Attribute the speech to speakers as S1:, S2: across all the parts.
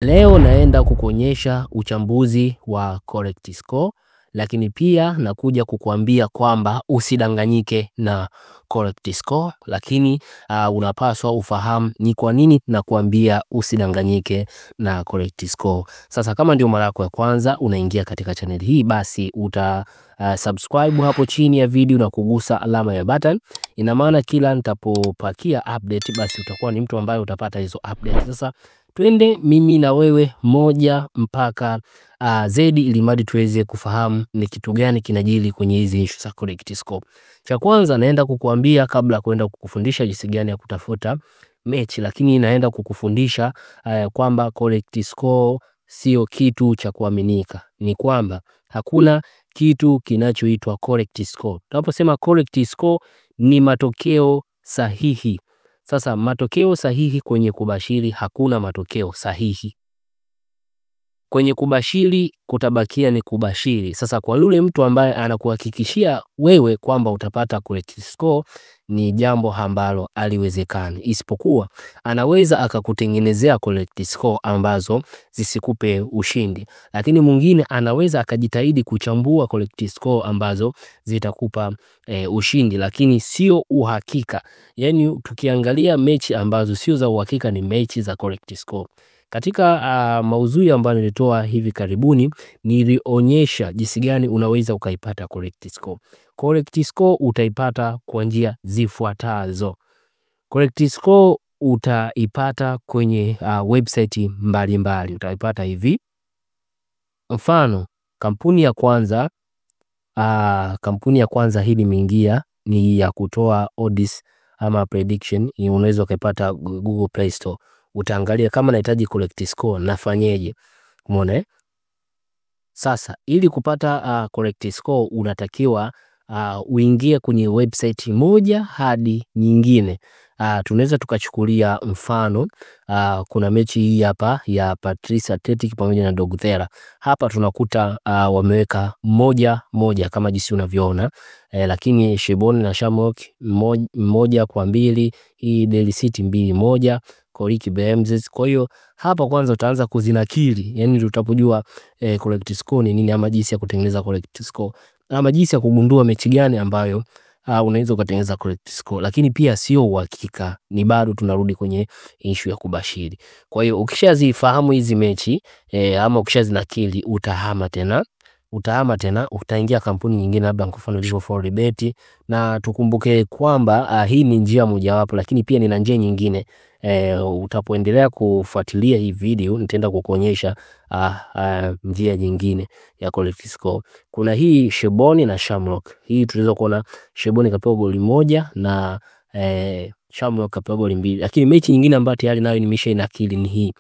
S1: Leo naenda kukuonyesha uchambuzi wa correct score, lakini pia nakuja kukuambia kwamba usidanganyike na correct score, lakini unapaswa ufahamu ni kwa nini nakuambia usidanganyike na correct score. Sasa kama ndio mara yako ya kwanza unaingia katika channel hii, basi subscribe hapo chini ya video na kugusa alama ya button. Ina maana kila nitapopakia update basi utakuwa ni mtu ambaye utapata hizo update. Sasa twende mimi na wewe moja mpaka Z ili mradi tuweze kufahamu ni kitu gani kinajili kwenye hizi issue za correct score. Cha kwanza naenda kukuambia kabla kwenda kukufundisha jinsi gani ya kutafuta mechi, lakini naenda kukufundisha kwamba correct score sio kitu cha kuaminika. Ni kwamba hakuna kitu kinachoitwa correct score. Tunaposema correct score ni matokeo sahihi. Sasa matokeo sahihi kwenye kubashiri, hakuna matokeo sahihi. Kwenye kubashiri kutabakia ni kubashiri. Sasa kwa yule mtu ambaye anakuhakikishia wewe kwamba utapata correct score, ni jambo ambalo haliwezekani. Isipokuwa anaweza akakutengenezea correct score ambazo zisikupe ushindi, lakini mwingine anaweza akajitahidi kuchambua correct score ambazo zitakupa ushindi, lakini sio uhakika. Yani tukiangalia mechi ambazo sio za uhakika ni mechi za correct score. Katika maudhui ambayo nilitoa hivi karibuni, nilionyesha jinsi gani unaweza ukaipata correct score. Correct score utaipata kwa njia zifuatazo. Correct score utaipata kwenye website mbalimbali. Utaipata hivi. Mfano, kampuni ya kwanza hii nimeingia ni ya kutoa odds ama prediction. Unaweza ukaipata Google Play Store. Utaangalia kama nahitaji correct score nafanyeje. Umeona? Sasa ili kupata correct score unatakiwa uingie kwenye website moja hadi nyingine. Tunaweza tukachukulia mfano, kuna mechi hii hapa ya Patrice Athletic pamoja na Dogthera. Hapa tunakuta wameweka moja kama jinsi unavyoona, lakini Shebon na Shamrock 1-2, hii Daily City 2-1, Koriki BMZ. Kwa hiyo hapa kwanza utaanza kuzinakili, yani utapojua correct score ni nini, ama jinsi ya kutengeneza correct score, ama jinsi ya kugundua mechi gani ambayo unaweza kutengeneza correct score. Lakini pia sio uhakika, ni bado tunarudi kwenye issue ya kubashiri. Kwa hiyo ukishazifahamu hizi mechi ama ukishazinakili, utahama tena utaingia kampuni nyingine, labda kwa mfano Live4Bet. Na tukumbuke kwamba hii ni njia mojawapo, lakini pia nina njia nyingine. Utapoendelea kufuatilia hii video nitaenda kukuonyesha njia nyingine ya correct score. Kuna hii Shebon na Shamrock. Hii tunaweza kuona Shebon kapewa goli 1 na Shamrock kapewa goli 2. Lakini mechi nyingine ambayo tayari nayo nimeshainakili ni hii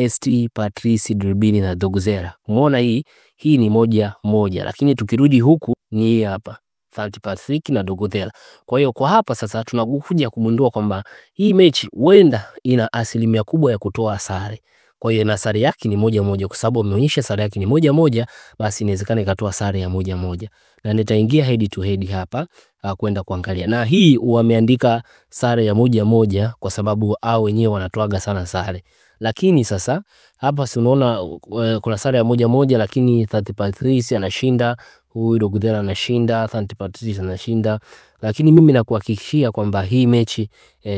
S1: ST Patrice Durbin na Dogthera. Umeona hii ni 1-1, lakini tukirudi huku ni hii hapa ST Patrice na Dogthera. Kwa hiyo kwa hapa sasa tunakuja kugundua kwamba hii mechi huenda ina asilimia kubwa ya kutoa sare. Kwa hiyo na sare yake ni 1-1, kwa sababu ameonyesha sare yake ni 1-1, basi inawezekana ikatoa sare ya 1-1. Na nitaingia head to head hapa kwenda kuangalia. Na hii wameandika sare ya 1-1 kwa sababu hao wenyewe wanatoaga sana sare. Lakini sasa hapa si unaona kuna sare ya 1-1, lakini ST Patrice anashinda, huyu Dogthera anashinda, ST Patrice anashinda. Lakini mimi nakuhakikishia kwamba hii mechi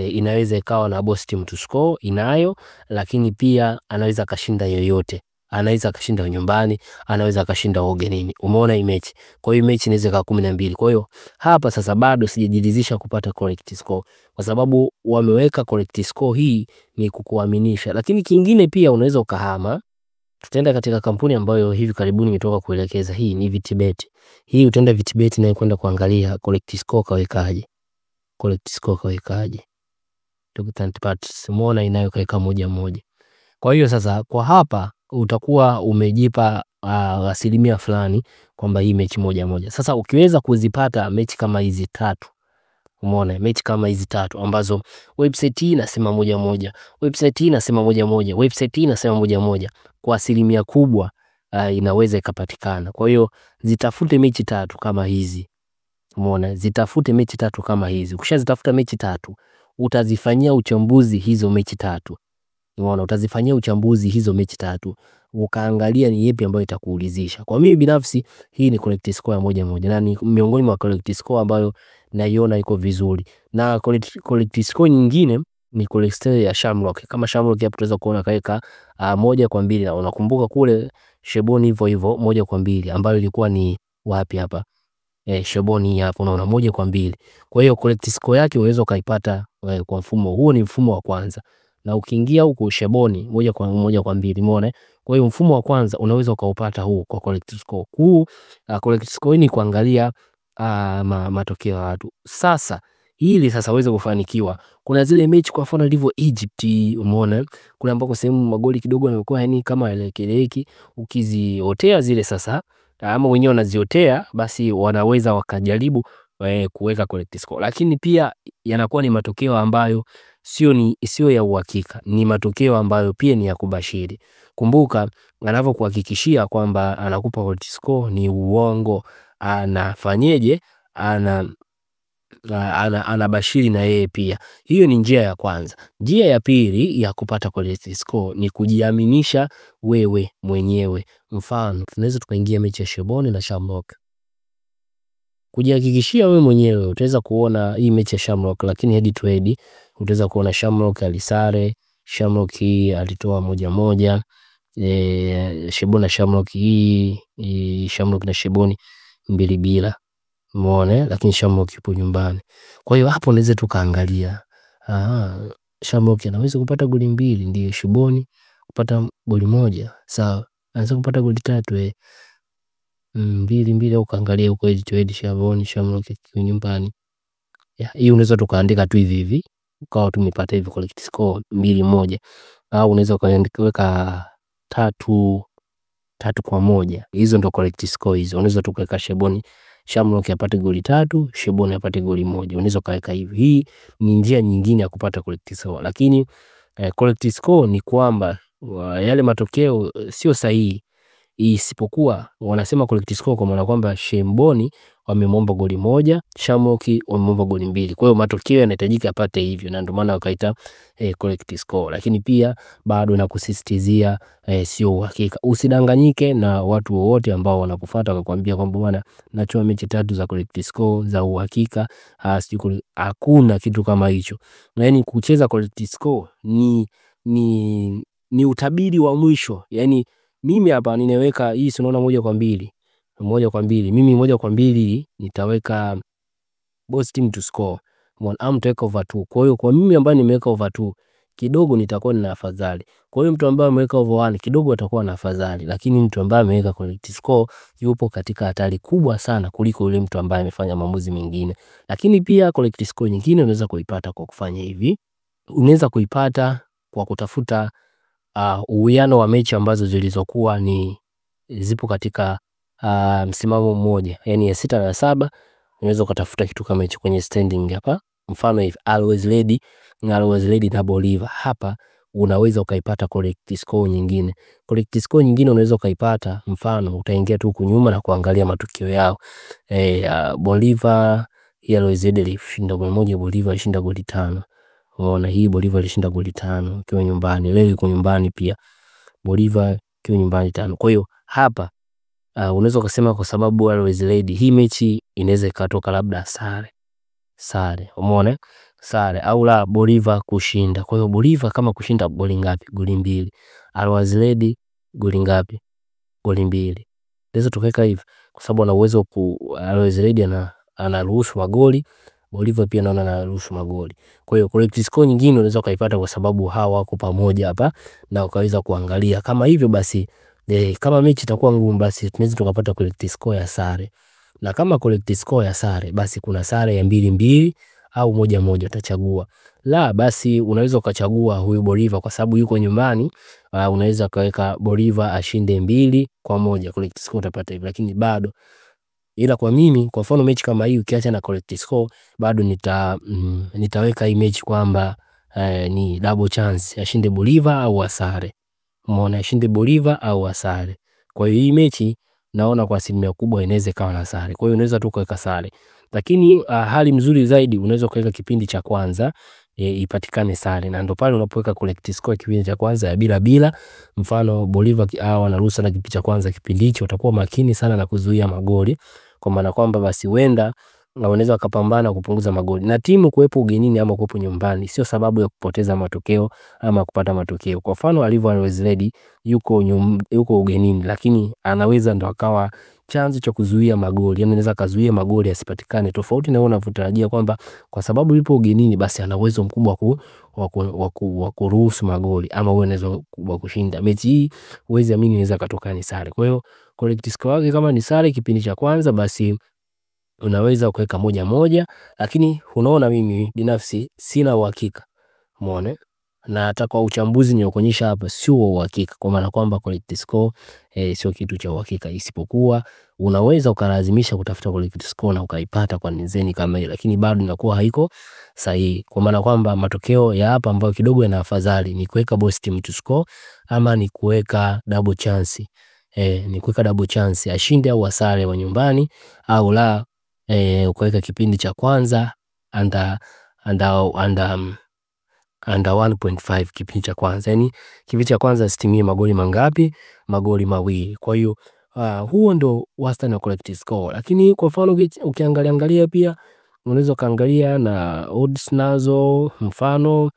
S1: inaweza ikawa na boss team to score, inayo, lakini pia anaweza kashinda yoyote. Anaweza kashinda nyumbani, anaweza kashinda ugenini. Umeona hii mechi. Kwa hiyo mechi inaweza ikawa 12. Kwa hiyo hapa sasa bado sijajidhihirisha kupata correct score, kwa sababu wameweka correct score hii ni kukuaminisha. Lakini kingine pia unaweza ukahama. Tutaenda katika kampuni ambayo hivi karibuni nimetoka kuelekeza. Hii ni VTBet. Hii utaenda VTBet na kwenda kuangalia correct score kawekaje. Correct score kawekaje. ST Patrice muona inayo kaeka 1-1. Kwa hiyo sasa kwa hapa utakuwa umejipa asilimia fulani kwamba hii mechi 1-1. Sasa ukiweza kuzipata mechi kama hizi 3, umeona mechi kama hizi 3 ambazo website hii inasema 1-1, website hii inasema 1-1, website hii inasema 1-1, kwa asilimia kubwa inaweza ikapatikana. Kwa hiyo zitafute mechi 3 kama hizi. Umeona, zitafute mechi 3 kama hizi. Ukishazitafuta mechi 3 utazifanyia uchambuzi hizo mechi 3. Unaona, utazifanyia uchambuzi hizo mechi 3, ukaangalia ni ipi ambayo itakuridhisha. Kwa mimi binafsi hii ni correct score ya 1-1 na ni miongoni mwa correct score ambayo naiona iko vizuri. Na correct score nyingine ni correct score ya Shamrock. Kama Shamrock hapo tunaweza kuona kaeka 1-2, na unakumbuka kule Sheboni hivyo hivyo 1-2 ambayo ilikuwa ni wapi hapa, Sheboni hapo unaona 1-2. Kwa hiyo correct score yake unaweza kaipata kwa mfumo huo, ni mfumo wa kwanza. Na ukiingia huko Sheboni 1-2, umeona. Kwa hiyo mfumo wa kwanza unaweza ukaupata huu kwa correct score. Huu correct score ni kuangalia matokeo ya watu. Sasa ili sasa uweze kufanikiwa, kuna zile mechi kwa mfano ilivyo Egypt, umeona, kuna ambako sehemu magoli kidogo yanakuwa yani kama eleki, ukiziotea zile sasa ama wenyewe wanaziotea, basi wanaweza wakajaribu kuweka correct score. Lakini pia yanakuwa ni matokeo ambayo sio ya uhakika, ni matokeo ambayo pia ni ya kubashiri. Kumbuka anavyokuhakikishia kwamba anakupa correct score ni uongo, anafanyeje, anabashiri na yeye pia. Hiyo ni njia ya kwanza. Njia ya pili ya kupata correct score ni kujiaminisha wewe mwenyewe. Mfano tunaweza tukaingia mechi ya Sheboni na Shamrock, kujihakikishia wewe mwenyewe. Utaweza kuona hii mechi ya Shamrock, lakini head to head utaweza kuona Shamrock alisare, Shamrock alitoa 1-1, Sheboni na Shamrock, Shamrock na Sheboni 2-2, umeona, lakini Shamrock yupo nyumbani. Kwa hiyo hapo unaweza tukaangalia Shamrock anaweza kupata goli 2, ndio Sheboni kupata goli 1, sawa, anaweza kupata goli 3 2-2, au kaangalia huko head to head Sheboni Shamrock kwa nyumbani. Hii unaweza tukaandika tu hivi hivi ukawa tumepata hivi correct score 2-1, au unaweza kuweka 3-1. Hizo ndo correct score hizo. Unaweza tukaweka Sheboni Shamrock apate goli 3, Sheboni apate goli 1. Unaweza kaweka hivi. Hii ni njia nyingine ya kupata correct score. Lakini correct score ni kwamba yale matokeo sio sahihi, isipokuwa wanasema correct score kwa maana kwamba Sheboni wamemwomba goli 1, Shamrock wamemwomba goli 2. Kwa hiyo matokeo yanahitajika apate hivyo, na ndio maana wakaita correct score. Lakini pia bado nakusisitizia sio uhakika. Usidanganyike na watu wote ambao wanakufuata wakakwambia kwamba bwana nachoa mechi 3 za correct score za uhakika. Hakuna kitu kama hicho. Yaani kucheza correct score ni utabiri wa mwisho. Yaani mimi hapa ninaweka hii, si unaona 1-2. Mimi 1-2 nitaweka both team to score. Nitaweka over 2. Kwa hiyo kwa mimi ambaye nimeweka over 2 kidogo nitakuwa nina afadhali. Kwa hiyo mtu ambaye ameweka over 1 kidogo atakuwa na afadhali, lakini mtu ambaye ameweka correct score yupo katika hatari kubwa sana kuliko yule mtu ambaye amefanya maamuzi mengine. Lakini pia correct score nyingine unaweza kuipata kwa kufanya hivi. Unaweza kuipata kwa kutafuta uwiano wa mechi ambazo zilizokuwa ni zipo katika msimamo mmoja, yani ya 6 na 7. Unaweza kutafuta kitu kama hicho kwenye standing hapa. Mfano hivi Always Ready na Bolivar, hapa unaweza ukaipata correct score nyingine. Correct score nyingine unaweza ukaipata, mfano utaingia tu huku nyuma na kuangalia matukio yao. Bolivar Always Ready ilishinda goli 1, Bolivar ilishinda goli 5. Unaona, hii Bolivar ilishinda goli 5 ikiwa nyumbani. Leo iko nyumbani pia Bolivar ikiwa nyumbani 5. Kwa hiyo hapa unaweza kusema kwa sababu Always Ready hii mechi inaweza ikatoka labda sare, umeona, sare au la Bolivar kushinda. Kwa hiyo Bolivar kama kushinda goli ngapi? Goli 2. Always Ready goli ngapi? Goli 2. Naweza tukaweka hivi kwa sababu ana uwezo Always Ready anaruhusu magoli, Bolivar pia naona anaruhusu magoli. Kwa hiyo correct score nyingine unaweza kuipata kwa sababu hawa wako pamoja hapa, na ukaweza kuangalia kama hivyo. Basi kama mechi itakuwa ngumu, basi tunaweza tukapata correct score ya sare. Na kama correct score ya sare, basi kuna sare ya 2-2 au 1-1 utachagua. La basi unaweza ukachagua huyu Bolivar kwa sababu yuko nyumbani, unaweza kaweka Bolivar ashinde 2-1, correct score utapata hivi. Lakini bado, ila kwa mimi kwa mfano mechi kama hii ukiacha na correct score, bado nitaweka hii mechi kwamba ni double chance, ashinde Bolivar au asare. Umeona, ashinde Bolivar au asare. Kwa hiyo hii mechi naona kwa asilimia kubwa inaweza kawa na sare. Kwa hiyo unaweza tu kuweka sare. Lakini hali mzuri zaidi unaweza kuweka kipindi cha kwanza ipatikane sare, na ndo pale unapoweka collect score kipindi cha kwanza ya bila bila. Mfano Bolivia wanaruhusu na kipindi cha kwanza, kipindi hicho watakuwa makini sana na kuzuia magoli, kwa maana kwamba basi wenda na wanaweza wakapambana kupunguza magoli. Na timu kuwepo ugenini ama kuwepo nyumbani sio sababu ya kupoteza matokeo ama kupata matokeo. Kwa mfano Alivyo Always Ready yuko ugenini, lakini anaweza ndo akawa chanzo cha kuzuia magoli, yani anaweza kazuia magoli yasipatikane, tofauti na unavyotarajia kwamba kwa sababu yupo ugenini basi ana uwezo mkubwa wa kuruhusu magoli ama uwezo wa kushinda mechi hii. Uwezi amini inaweza katoka ni sare. Kwa hiyo collect score wake kama ni sare kipindi cha kwanza, basi unaweza kuweka 1-1, lakini unaona mimi binafsi sina uhakika, umeona, na hata kwa uchambuzi niliokuonyesha hapa sio uhakika, kwa maana kwamba collect score sio kitu cha uhakika, isipokuwa unaweza ukalazimisha kutafuta collect score na ukaipata kwa nizeni kama hiyo, lakini bado inakuwa haiko sahihi, kwa maana kwamba matokeo ya hapa ambayo kidogo yana afadhali ni kuweka both team to score ama ni kuweka double chance. Ni kuweka double chance ashinde au asare wa nyumbani, au la ukaweka kipindi cha kwanza under 1.5 kipindi cha kwanza, yani kipindi cha kwanza sitimie magoli mangapi? Magoli 2. Kwa hiyo huo ndo wastani wa collect score. Lakini kwa mfano ukiangalia pia unaweza kaangalia na odds nazo, mfano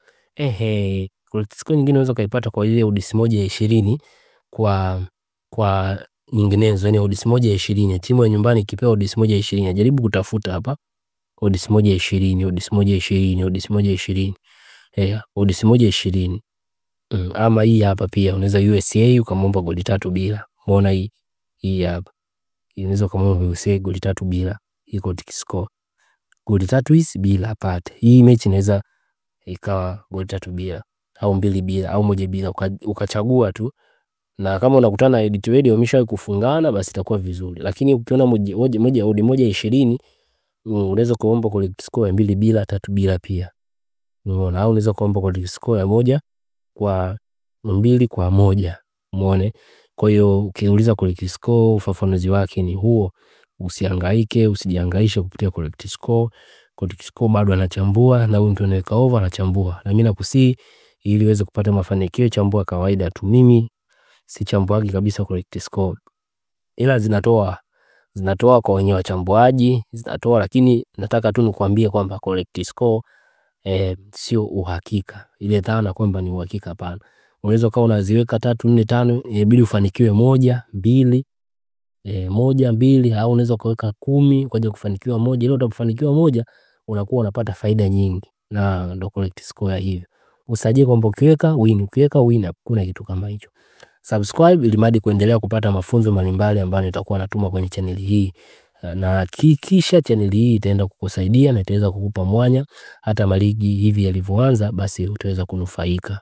S1: collect score nyingine unaweza kaipata kwa ile odds 1/20 kwa nyinginezo, yani odds 1/20 timu ya nyumbani ikipewa odds 1/20, jaribu kutafuta hapa odds 1/20 odds 1/20 odds 1/20 odds 1/20. Ama hii hapa pia unaweza USA ukamwomba goli 3 bila. Umeona hii hapa inaweza kumwomba USA goli 3 bila, hii collect score goli 3 hizi bila apate. Hii mechi inaweza ikawa goli 3 bila au 2 bila au 1 bila, ukachagua tu, na kama unakutana na edit radio umeshawahi kufungana basi itakuwa vizuri. Lakini ukiona odds 1/20 unaweza kuomba collect score ya 2 bila 3 bila pia, umeona, au unaweza kuomba collect score ya 1/2 umeona. Kwa hiyo ukiuliza collect score ufafanuzi wake ni huo, usihangaike, usijihangaishe kupitia collect score. Collect score bado anachambua, na huyu mtu anaweka over anachambua, na mimi nakusii ili uweze kupata mafanikio, chambua kawaida tu. Mimi si chambuaji kabisa collect score, ila zinatoa kwa wenye wachambuaji zinatoa, lakini nataka tu nikwambie kwamba collect score sio uhakika, ile dhana kwamba ni uhakika hapana. Unaweza kama unaziweka 3 4 5 inabidi ufanikiwe 1 2 1 2, au unaweza kuweka 10 kwaje kufanikiwa 1. Ile utafanikiwa 1 unakuwa unapata faida nyingi, na ndo collect score ya hivyo. Usajie kwamba ukiweka win hakuna kitu kama hicho. Subscribe ili madi kuendelea kupata mafunzo mbalimbali ambayo nitakuwa natuma kwenye channel hii, na kisha channel hii itaenda kukusaidia na itaweza kukupa mwanya hata maligi hivi yalivyoanza, basi utaweza kunufaika.